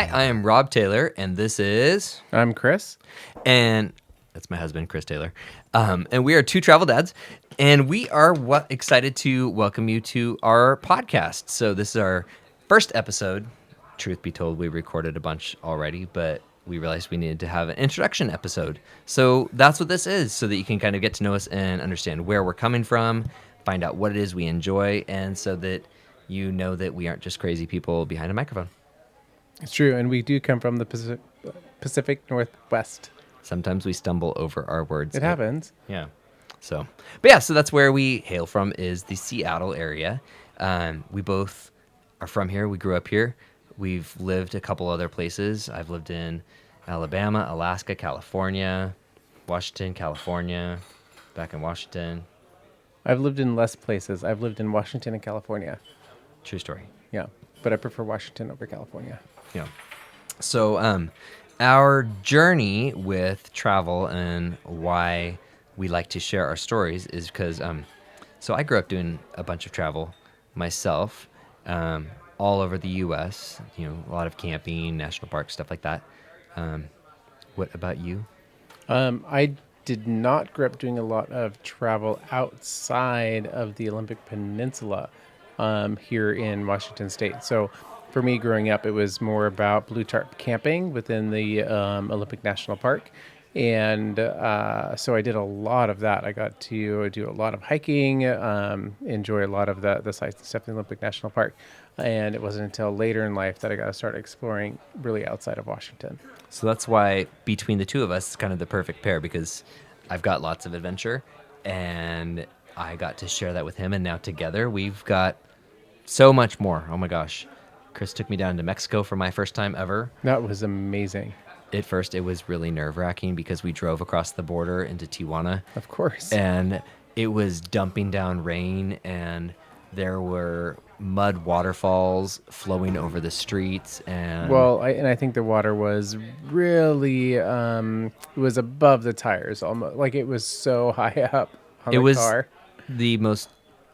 Hi, I am Rob Taylor, and this is... I'm Chris. And that's my husband, Chris Taylor. And we are Two Travel Dads, and we are excited to welcome you to our podcast. So this is our first episode. Truth be told, we recorded a bunch already, but we realized we needed to have an introduction episode. So that's what this is, so that you can kind of get to know us and understand where we're coming from, find out what it is we enjoy, and so that you know that we aren't just crazy people behind a microphone. It's true, and we do come from the Pacific Northwest. Sometimes we stumble over our words. It happens. Yeah. So that's where we hail from, is the Seattle area. We both are from here. We grew up here. We've lived a couple other places. I've lived in Alabama, Alaska, California, Washington, California, back in Washington. I've lived in less places. I've lived in Washington and California. True story. Yeah, but I prefer Washington over California. Yeah. So our journey with travel and why we like to share our stories is because so I grew up doing a bunch of travel myself, all over the U.S., a lot of camping, national parks, stuff like that. What about you? I did not grow up doing a lot of travel outside of the Olympic Peninsula here in Washington State. So for me growing up, it was more about blue tarp camping within the Olympic National Park. And so I did a lot of that. I got to do a lot of hiking, enjoy a lot of the sites and stuff in the Olympic National Park. And it wasn't until later in life that I got to start exploring really outside of Washington. So that's why between the two of us, it's kind of the perfect pair, because I've got lots of adventure and I got to share that with him. And now together we've got so much more. Oh my gosh. Chris took me down to Mexico for my first time ever. That was amazing. At first, it was really nerve-wracking because we drove across the border into Tijuana. Of course. And it was dumping down rain, and there were mud waterfalls flowing over the streets. And well, I think the water was really, it was above the tires almost. Like it was so high up on the car. The most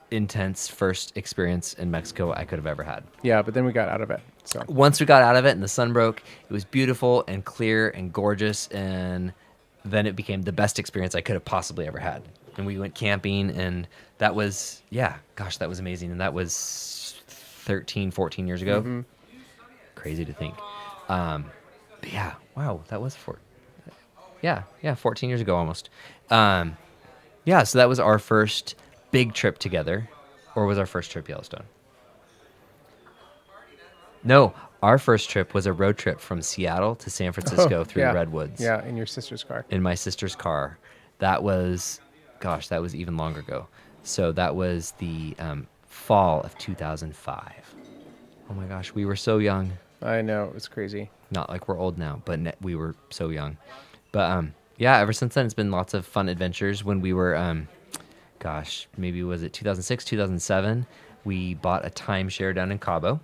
intense first experience in Mexico I could have ever had. Yeah, but then we got out of it. So once we got out of it and the sun broke, it was beautiful and clear and gorgeous, and then it became the best experience I could have possibly ever had. And we went camping, and that was, that was amazing. And that was 13, 14 years ago. Mm-hmm. Crazy to think. But yeah, wow, that was 14 years ago almost. So that was our first big trip together. Or was our first trip Yellowstone? No, our first trip was a road trip from Seattle to San Francisco through the Redwoods. Yeah, in your sister's car. In my sister's car. That was even longer ago. So that was the fall of 2005. Oh my gosh, we were so young. I know, it was crazy. Not like we're old now, but we were so young. But ever since then, it's been lots of fun adventures. When we were, maybe was it 2006, 2007, we bought a timeshare down in Cabo.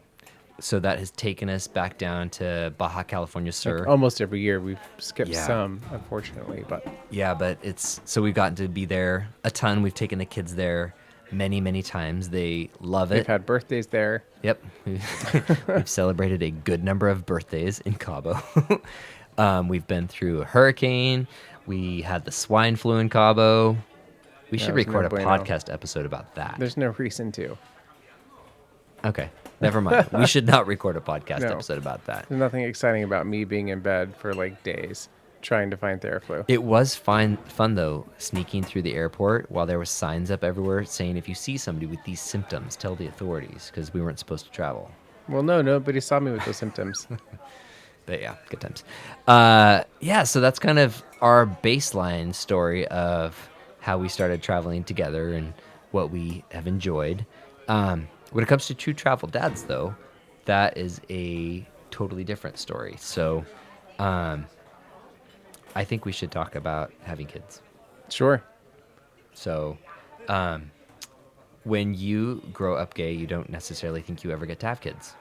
So that has taken us back down to Baja California Sur. Like almost every year. We've skipped some, unfortunately. But we've gotten to be there a ton. We've taken the kids there many, many times. They love it. We've had birthdays there. Yep. We've celebrated a good number of birthdays in Cabo. We've been through a hurricane. We had the swine flu in Cabo. We should record a podcast episode about that. There's no reason to. Okay. Never mind. We should not record a podcast episode about that. There's nothing exciting about me being in bed for like days trying to find Theraflu. It was fun though, sneaking through the airport while there were signs up everywhere saying, if you see somebody with these symptoms, tell the authorities, because we weren't supposed to travel. Well, no, nobody saw me with those symptoms. But yeah, good times. So that's kind of our baseline story of how we started traveling together and what we have enjoyed. When it comes to True Travel Dads, though, that is a totally different story. So I think we should talk about having kids. Sure. So when you grow up gay, you don't necessarily think you ever get to have kids.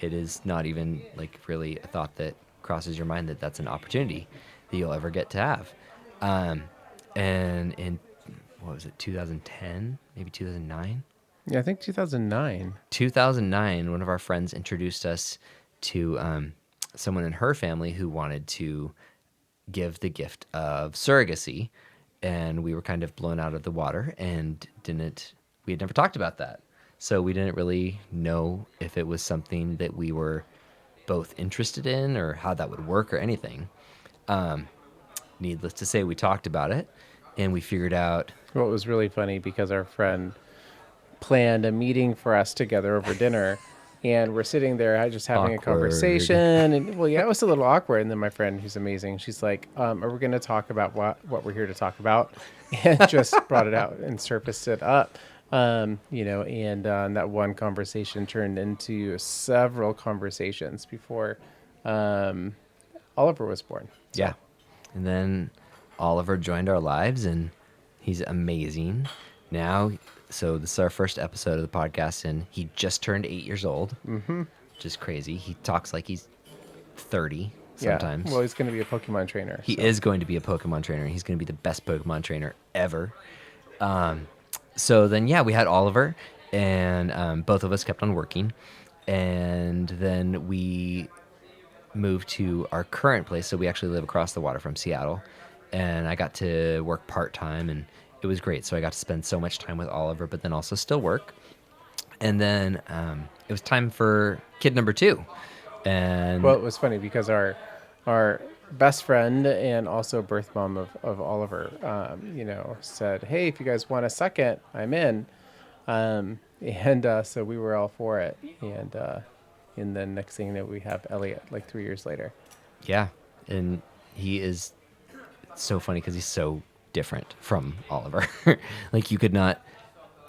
It is not even like really a thought that crosses your mind that that's an opportunity that you'll ever get to have. And in, 2010, maybe 2009? Yeah, I think 2009. 2009, one of our friends introduced us to someone in her family who wanted to give the gift of surrogacy, and we were kind of blown out of the water and we had never talked about that. So we didn't really know if it was something that we were both interested in or how that would work or anything. Needless to say, we talked about it and we figured out. Well, it was really funny because our friend planned a meeting for us together over dinner, and we're sitting there just having a Awkward. conversation. And well, yeah, it was a little awkward. And then my friend, who's amazing, she's like, "Are we going to talk about what we're here to talk about?" And just brought it out and surfaced it up. And that one conversation turned into several conversations before Oliver was born. So. Yeah. And then Oliver joined our lives, and he's amazing now. So this is our first episode of the podcast, and he just turned 8 years old, which is crazy. He talks like he's 30 sometimes. Yeah. Well, he's going to be a Pokemon trainer. He is going to be a Pokemon trainer. He's going to be the best Pokemon trainer ever. So then, we had Oliver, and both of us kept on working. And then we moved to our current place. So we actually live across the water from Seattle. And I got to work part-time, and it was great. So I got to spend so much time with Oliver, but then also still work. And then it was time for kid number 2. And well, it was funny because our best friend and also birth mom of Oliver, said, "Hey, if you guys want a second, I'm in." So we were all for it. And then next thing you know, we have Elliot like 3 years later. Yeah. And he is so funny because he's so different from Oliver. Like, you could not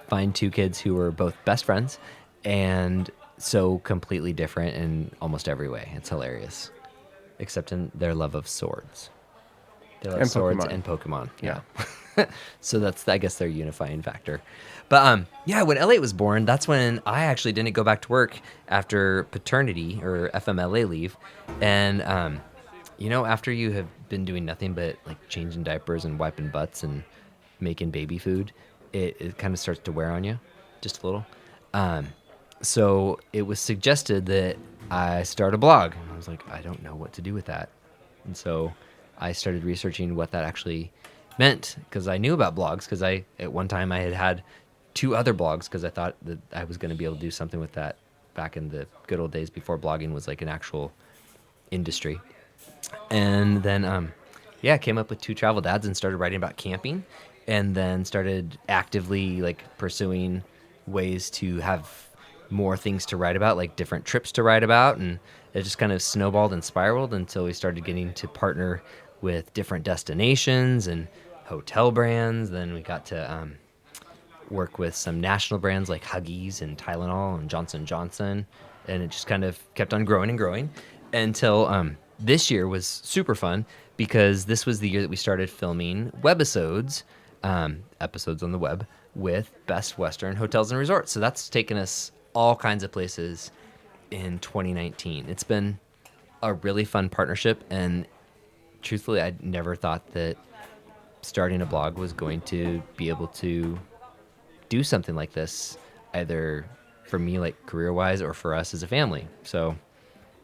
find 2 kids who were both best friends and so completely different in almost every way. It's hilarious. Except in their love of swords. They love swords and Pokemon. Yeah. So that's, I guess, their unifying factor. But when Elliot was born, that's when I actually didn't go back to work after paternity or FMLA leave. And after you have been doing nothing but like changing diapers and wiping butts and making baby food, it kind of starts to wear on you just a little. So it was suggested that I start a blog. And I was like, I don't know what to do with that. And so I started researching what that actually meant, because I knew about blogs, because at one time I had 2 other blogs, because I thought that I was going to be able to do something with that back in the good old days before blogging was like an actual industry. And then, came up with 2TravelDads and started writing about camping, and then started actively like pursuing ways to have more things to write about, like different trips to write about. And it just kind of snowballed and spiraled until we started getting to partner with different destinations and hotel brands. Then we got to work with some national brands like Huggies and Tylenol and Johnson & Johnson. And it just kind of kept on growing and growing until this year was super fun, because this was the year that we started filming webisodes, episodes on the web, with Best Western Hotels and Resorts. So that's taken us all kinds of places in 2019. It's been a really fun partnership, and truthfully, I never thought that starting a blog was going to be able to do something like this, either for me, like career-wise, or for us as a family. So,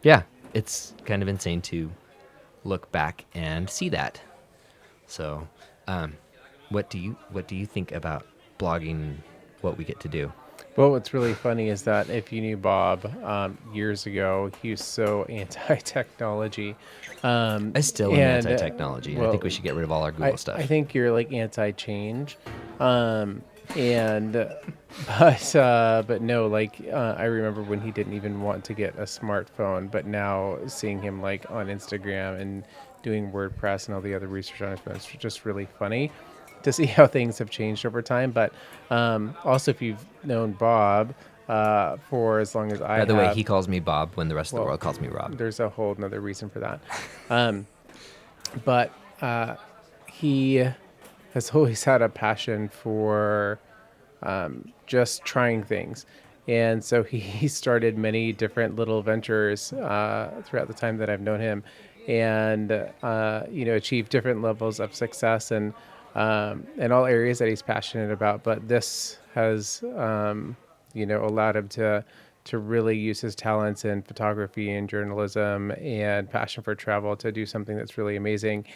yeah, it's kind of insane to look back and see that. So, what do you think about blogging? What we get to do? Well, what's really funny is that if you knew Bob years ago, he was so anti-technology. I still am anti-technology. I think we should get rid of all our Google stuff. I think you're like anti-change. But no, I remember when he didn't even want to get a smartphone, but now seeing him like on Instagram and doing WordPress and all the other research on it, it's just really funny to see how things have changed over time. But also, if you've known Bob for as long as I have. By the way, he calls me Bob when the rest of the world calls me Rob. There's a whole nother reason for that. But he has always had a passion for just trying things. And so he started many different little ventures throughout the time that I've known him, and achieved different levels of success and in all areas that he's passionate about. But this has allowed him to to really use his talents in photography and journalism and passion for travel to do something that's really amazing.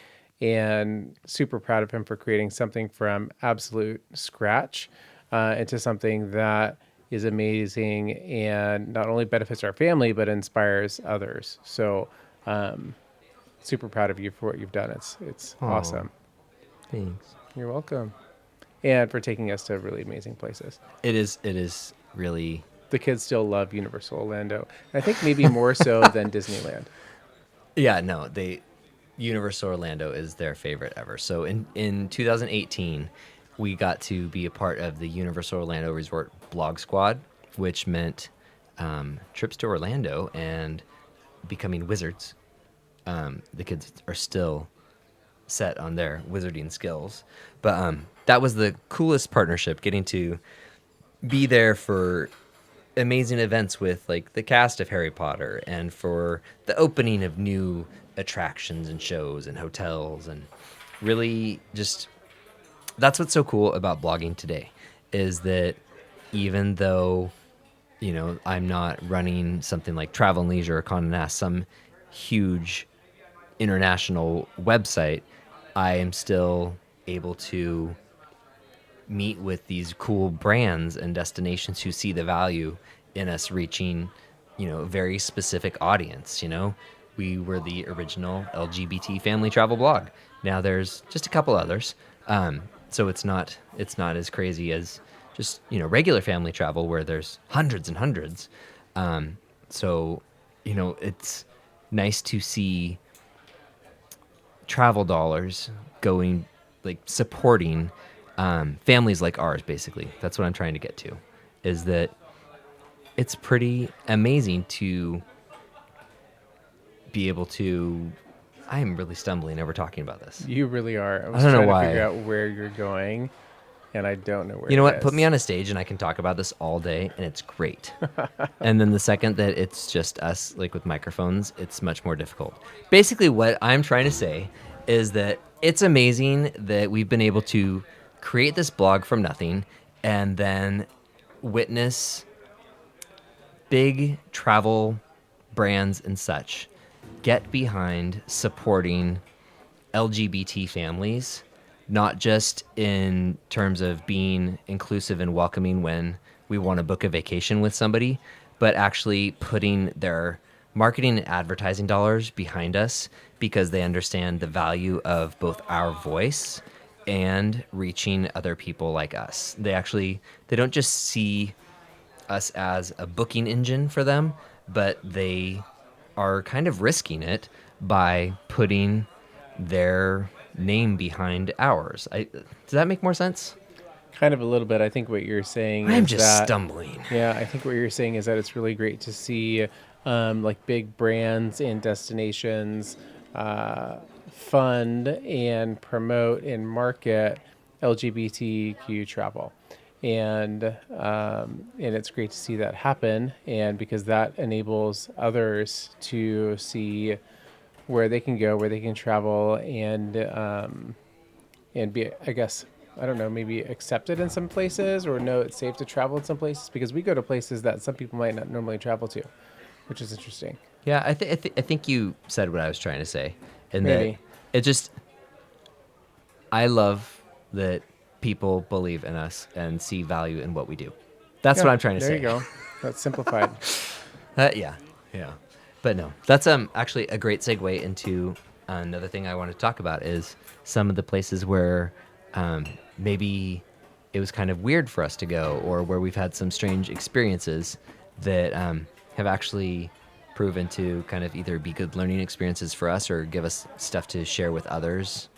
And super proud of him for creating something from absolute scratch into something that is amazing and not only benefits our family, but inspires others. So super proud of you for what you've done. It's Aw, awesome. thanks. You're welcome. And for taking us to really amazing places. It is really. The kids still love Universal Orlando. I think maybe more so than Disneyland. Yeah, no, Universal Orlando is their favorite ever. So in 2018, we got to be a part of the Universal Orlando Resort Blog Squad, which meant trips to Orlando and becoming wizards. The kids are still set on their wizarding skills, but that was the coolest partnership, getting to be there for amazing events with like the cast of Harry Potter and for the opening of new attractions and shows and hotels, and really just that's what's so cool about blogging today is that even though I'm not running something like Travel and Leisure or Condé Nast, some huge international website, I am still able to meet with these cool brands and destinations who see the value in us reaching, a very specific audience. We were the original LGBT family travel blog. Now there's just a couple others. So it's not as crazy as just, regular family travel where there's hundreds and hundreds. So, it's nice to see travel dollars going, like supporting families like ours, basically. That's what I'm trying to get to, is that it's pretty amazing to be able to. I am really stumbling over talking about this. You really are. I was don't know trying why. to figure out where you're going, and I don't know where You know it what? Put is. me on a stage and I can talk about this all day, and it's great. And then the second that it's just us, like with microphones, it's much more difficult. Basically, what I'm trying to say is that it's amazing that we've been able to create this blog from nothing and then witness big travel brands and such get behind supporting LGBT families, not just in terms of being inclusive and welcoming when we want to book a vacation with somebody, but actually putting their marketing and advertising dollars behind us because they understand the value of both our voice and reaching other people like us. They don't just see us as a booking engine for them, but they are kind of risking it by putting their name behind ours. Does that make more sense? Kind of a little bit. I think what you're saying I'm is just that, stumbling. yeah, I think what you're saying is that it's really great to see like big brands and destinations fund and promote and market LGBTQ travel. And it's great to see that happen, and because that enables others to see where they can go, where they can travel, and be, I guess, I don't know, maybe accepted in some places, or know it's safe to travel in some places, because we go to places that some people might not normally travel to, which is interesting. Yeah, I think you said what I was trying to say, and Maybe. that it just I love that people believe in us and see value in what we do. That's what I'm trying to say. There you go. That's simplified. Yeah. But no, that's actually a great segue into another thing I want to talk about is some of the places where maybe it was kind of weird for us to go, or where we've had some strange experiences that have actually proven to kind of either be good learning experiences for us or give us stuff to share with others.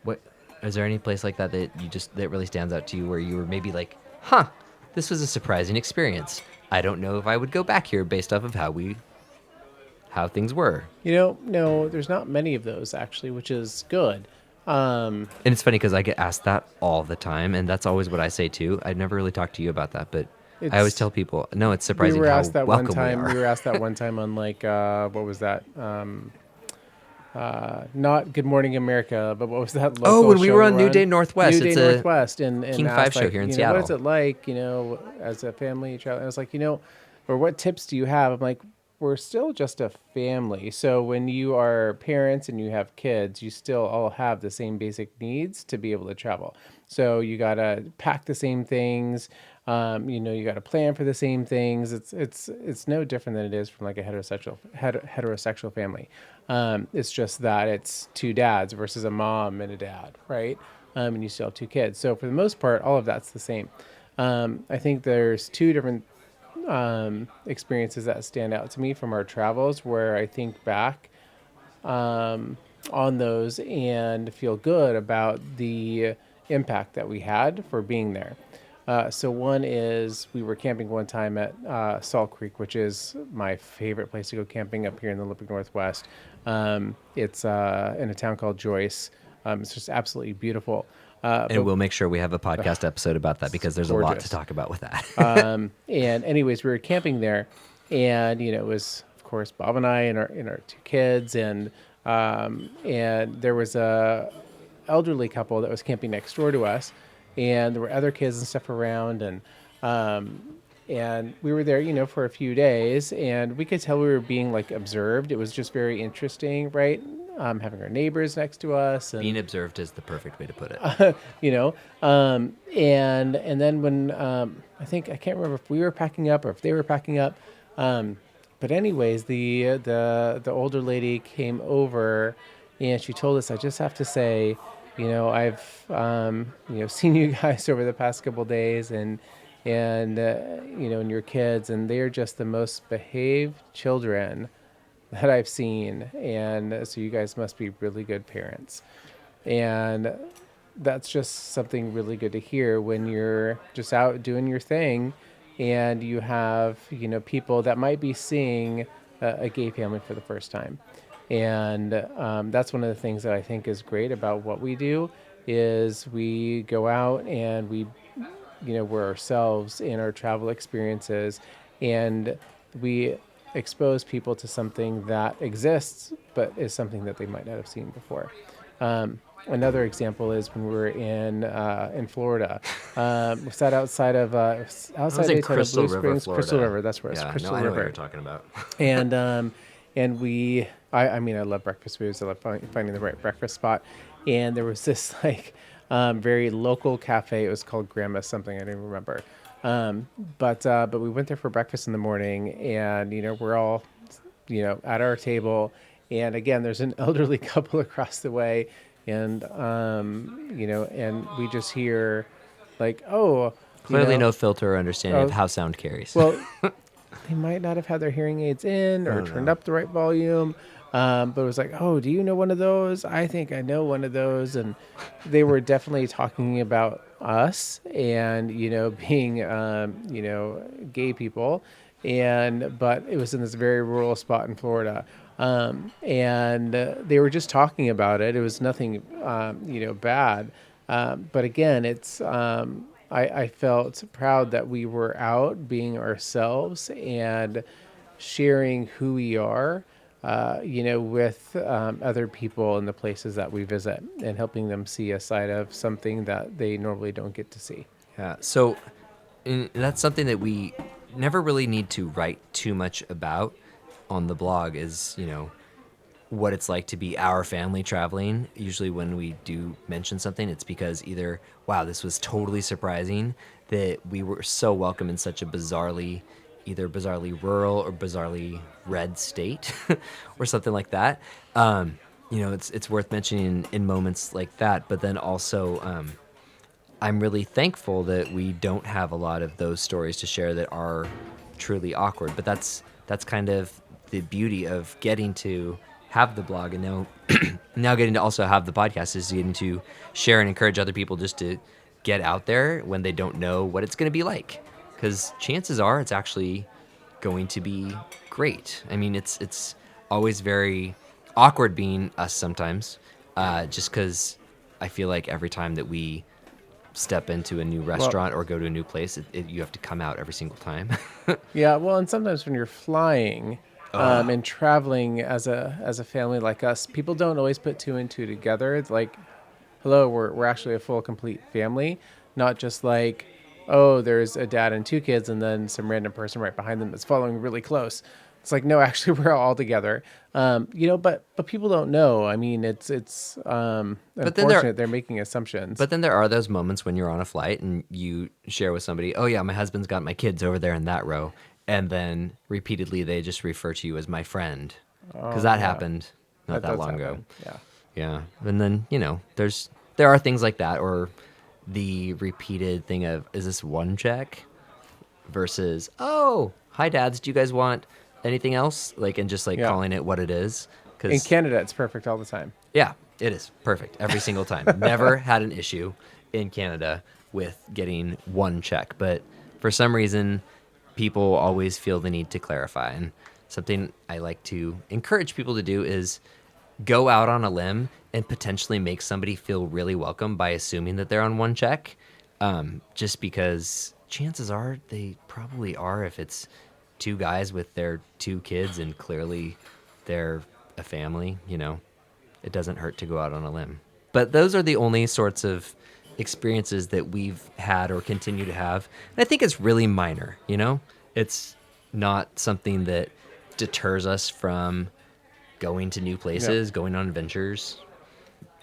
What is there any place like that that really stands out to you where you were maybe like, huh, this was a surprising experience. I don't know if I would go back here based off of how things were. No, there's not many of those actually, which is good. And it's funny because I get asked that all the time, and that's always what I say too. I never really talked to you about that, but I always tell people, no, it's surprising we were how asked that welcome one time. we are. We were asked that one time on like what was that? Not Good Morning America, but what was that? Oh, when we were on show New run? Day Northwest. New It's Day a Northwest, and King asked, 5 show here in What Seattle. is it like, as a family travel? And I was like, or what tips do you have? I'm like, we're still just a family. So when you are parents and you have kids, you still all have the same basic needs to be able to travel. So you gotta pack the same things. You got to plan for the same things. It's no different than it is from like a heterosexual family. It's just that it's two dads versus a mom and a dad, right? And you still have two kids. So for the most part, all of that's the same. I think there's two different experiences that stand out to me from our travels where I think back on those and feel good about the impact that we had for being there. So one is we were camping one time at Salt Creek, which is my favorite place to go camping up here in the Olympic Northwest. It's in a town called Joyce. It's just absolutely beautiful. And we'll make sure we have a podcast episode about that because there's a lot to gorgeous. talk about with that. And anyways, we were camping there, and it was of course Bob and I and our two kids, and there was a elderly couple that was camping next door to us, and there were other kids and stuff around, and we were there, for a few days, and we could tell we were being like observed. It was just very interesting, right? Having our neighbors next to us, and Being observed is the perfect way to put it. And then when I think I can't remember if we were packing up or if they were packing up, but anyways, the older lady came over, and she told us, I just have to say, I've seen you guys over the past couple days, and and your kids, and they're just the most behaved children that I've seen, and so you guys must be really good parents. And that's just something really good to hear when you're just out doing your thing and you have, people that might be seeing a gay family for the first time. And that's one of the things that I think is great about what we do is we go out and we're ourselves in our travel experiences, and we expose people to something that exists, but is something that they might not have seen before. Another example is when we were in Florida. We sat outside of outside in of Crystal Blue River, Springs, Florida. Crystal River. That's where it's Yeah, Crystal no, I know what River. you're talking about. And I mean, I love breakfast foods. I love finding the right breakfast spot. And there was this like very local cafe. It was called Grandma's something. I don't even remember. But we went there for breakfast in the morning, and we're all at our table, and again there's an elderly couple across the way, and and we just hear like, oh, Clearly no filter or understanding of oh, how sound carries. well, they might not have had their hearing aids in or turned up the right volume. But it was like, oh, do you know one of those? I think I know one of those. And they were definitely talking about us and, being, gay people. But it was in this very rural spot in Florida. They were just talking about it. It was nothing, bad. But again, I felt proud that we were out being ourselves and sharing who we are, with other people in the places that we visit, and helping them see a side of something that they normally don't get to see. Yeah. So that's something that we never really need to write too much about on the blog is, what it's like to be our family traveling. Usually when we do mention something, it's because either, wow, this was totally surprising that we were so welcome in such a either bizarrely rural or bizarrely red state or something like that. It's worth mentioning in moments like that, but then also, I'm really thankful that we don't have a lot of those stories to share that are truly awkward. But that's kind of the beauty of getting to have the blog, and now getting to also have the podcast is getting to share and encourage other people just to get out there when they don't know what it's going to be like. Because chances are it's actually going to be great. I mean, it's always very awkward being us sometimes, just because I feel like every time that we step into a new restaurant or go to a new place, you have to come out every single time. Yeah, well, and sometimes when you're flying and traveling as a family like us, people don't always put two and two together. It's like, hello, we're actually a full, complete family, not just like, oh, there's a dad and two kids, and then some random person right behind them that's following really close. It's like, no, actually, we're all together. But people don't know. I mean, it's But then there unfortunate they're making assumptions. But then there are those moments when you're on a flight and you share with somebody, oh, yeah, my husband's got my kids over there in that row. And then repeatedly they just refer to you as my friend. Because that yeah. happened not that does long ago. happen. Yeah. Yeah. And then, there are things like that, or the repeated thing of, is this one check? Versus, oh, hi, dads. Do you guys want anything else? And just Yeah. calling it what it is. In Canada, it's perfect all the time. Yeah, it is perfect every single time. Never had an issue in Canada with getting one check, but for some reason, people always feel the need to clarify. And something I like to encourage people to do is go out on a limb and potentially make somebody feel really welcome by assuming that they're on one check, just because chances are they probably are if it's two guys with their two kids and clearly they're a family, it doesn't hurt to go out on a limb. But those are the only sorts of experiences that we've had or continue to have. And I think it's really minor, It's not something that deters us from going to new places, going on adventures.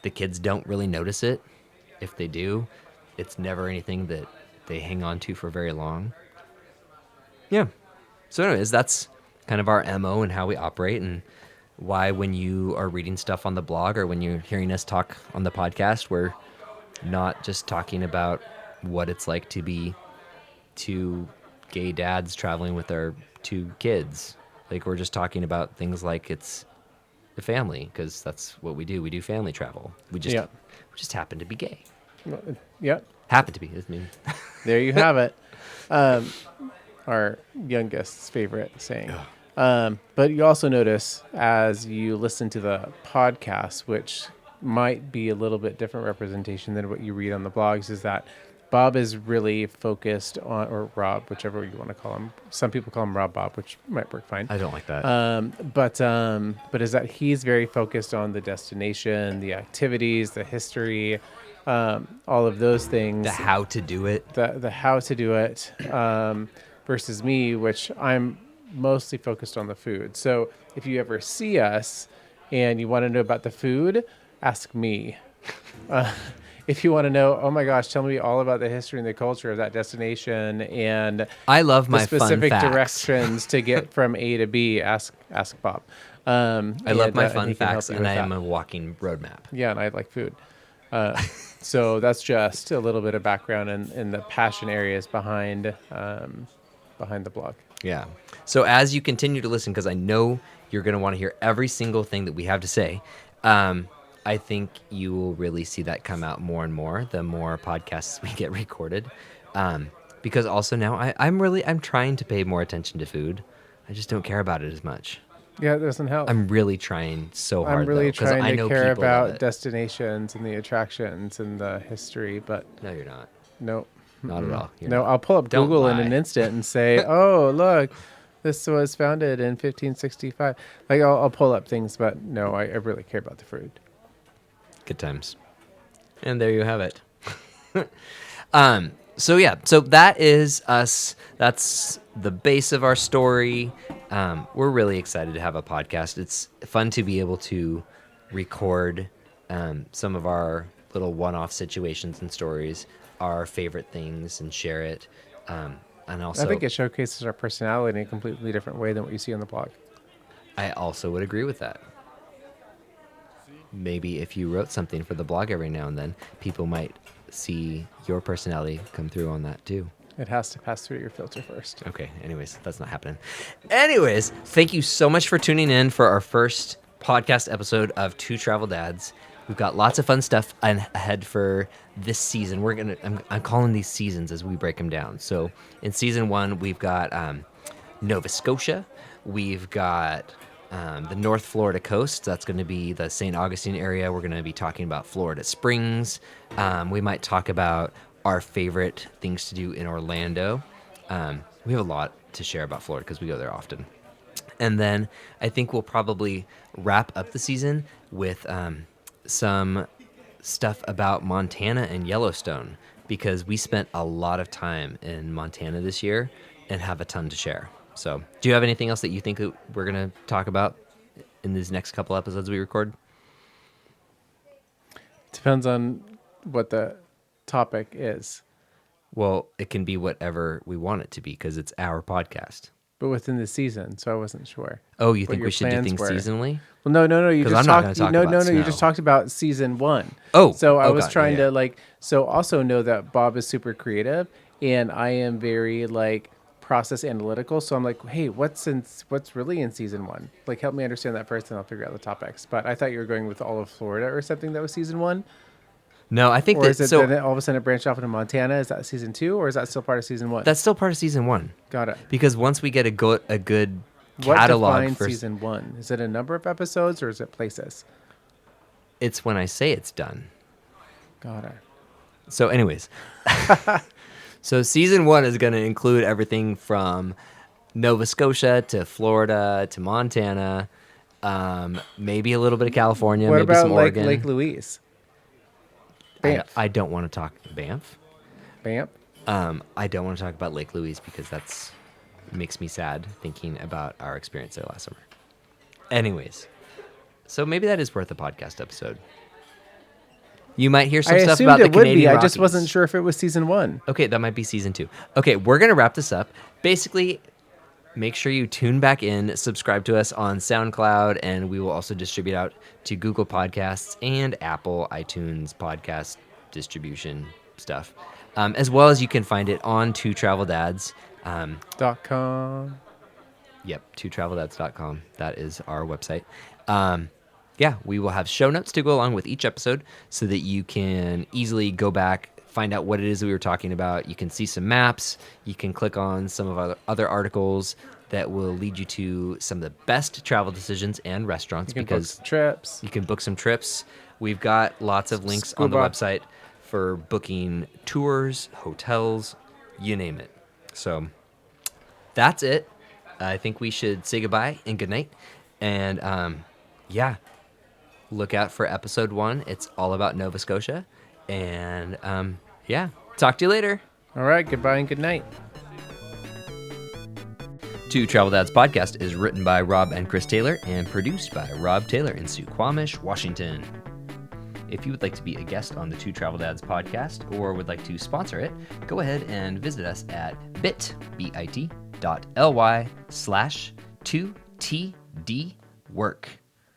The kids don't really notice it. If they do, it's never anything that they hang on to for very long. Yeah. So anyways, that's kind of our MO and how we operate, and why when you are reading stuff on the blog or when you're hearing us talk on the podcast, we're not just talking about what it's like to be two gay dads traveling with our two kids. We're just talking about things like it's the family, because that's what we do. We do family travel. We just happen to be gay. Yep. Happen to be. I mean, There you have it. Our youngest's favorite saying. But you also notice as you listen to the podcast, which might be a little bit different representation than what you read on the blogs, is that Bob is really focused on, or Rob, whichever you want to call him. Some people call him Rob Bob, which might work fine. I don't like that. But is that he's very focused on the destination, the activities, the history, all of those things. The how to do it. The how to do it, versus me, which I'm mostly focused on the food. So if you ever see us and you want to know about the food, ask me. If you want to know, oh my gosh, tell me all about the history and the culture of that destination and I love my specific fun facts. directions to get from A to B, ask Bob. I love my fun he can help facts, you and with I am that. a walking roadmap. Yeah, and I like food. So that's just a little bit of background and the passion areas behind the blog. Yeah. So as you continue to listen, because I know you're going to want to hear every single thing that we have to say, I think you will really see that come out more and more the more podcasts we get recorded. Because also now I'm trying to pay more attention to food. I just don't care about it as much. Yeah, it doesn't help. I'm really trying so hard. I'm really because trying I to know care people love about it. destinations and the attractions and the history, but No, you're not. no. Not at all. You're No, not. I'll pull up Don't Google in lie. an instant and say, "Oh, look, this was founded in 1565." I'll pull up things, but no, I really care about the food. Good times. And there you have it. So that is us. That's the base of our story. We're really excited to have a podcast. It's fun to be able to record some of our little one-off situations and stories, our favorite things, and share it. And also, I think it showcases our personality in a completely different way than what you see on the blog. I also would agree with that. Maybe if you wrote something for the blog every now and then, people might see your personality come through on that too. It has to pass through your filter first. Okay, anyways, that's not happening. Anyways, thank you so much for tuning in for our first podcast episode of 2TravelDads. We've got lots of fun stuff ahead for this season. I'm calling these seasons as we break them down. So in season 1, we've got Nova Scotia. We've got the North Florida coast. That's going to be the St. Augustine area. We're going to be talking about Florida Springs. We might talk about our favorite things to do in Orlando. We have a lot to share about Florida because we go there often. And then I think we'll probably wrap up the season with some stuff about Montana and Yellowstone, because we spent a lot of time in Montana this year and have a ton to share. So, do you have anything else that you think that we're going to talk about in these next couple episodes we record? Depends on what the topic is. Well, it can be whatever we want it to be because it's our podcast. But within the season, so I wasn't sure. Oh, you think we should do things seasonally? Well, no. You just I'm not gonna talked. talk No, about no. You snow. just talked about season 1. Oh, so I oh, was God, trying yeah. to So also know that Bob is super creative, and I am very process analytical. So I'm like, hey, what's really in season 1? Like, help me understand that first, and I'll figure out the topics. But I thought you were going with all of Florida or something that was season 1. No, I think Or that is it so. then all of a sudden it branched off into Montana? Is that season 2, or is that still part of season 1? That's still part of season 1. Got it. Because once we get a good What catalog defines for season 1? Is it a number of episodes, or is it places? it's when I say it's done. Got it. So, anyways, so season 1 is going to include everything from Nova Scotia to Florida to Montana, maybe a little bit of California, What maybe about some Oregon. Lake Louise? Banff. I don't want to talk Banff. Banff. I don't want to talk about Lake Louise because that's makes me sad thinking about our experience there last summer. Anyways, so maybe that is worth a podcast episode. You might hear some I stuff assumed about the it would Canadian be. I Rockies. just wasn't sure if it was season 1. Okay, that might be season 2. Okay, we're going to wrap this up. Basically, make sure you tune back in, subscribe to us on SoundCloud, and we will also distribute out to Google Podcasts and Apple iTunes podcast distribution stuff. As well as you can find it on 2TravelDads. .com. Yep, 2TravelDads.com. That is our website. Yeah, we will have show notes to go along with each episode so that you can easily go back, find out what it is that we were talking about. You can see some maps. You can click on some of our other articles that will lead you to some of the best travel decisions and restaurants. You can because book some trips. you can book some trips. We've got lots of links on the Scuba. website for booking tours, hotels, you name it. So that's it. I think we should say goodbye and good night. And yeah, look out for episode 1. It's all about Nova Scotia. And yeah, talk to you later. All right. Goodbye and good night. 2 Travel Dads podcast is written by Rob and Chris Taylor and produced by Rob Taylor in Suquamish, Washington. If you would like to be a guest on the 2 Travel Dads podcast or would like to sponsor it, go ahead and visit us at bit.ly/2tdwork.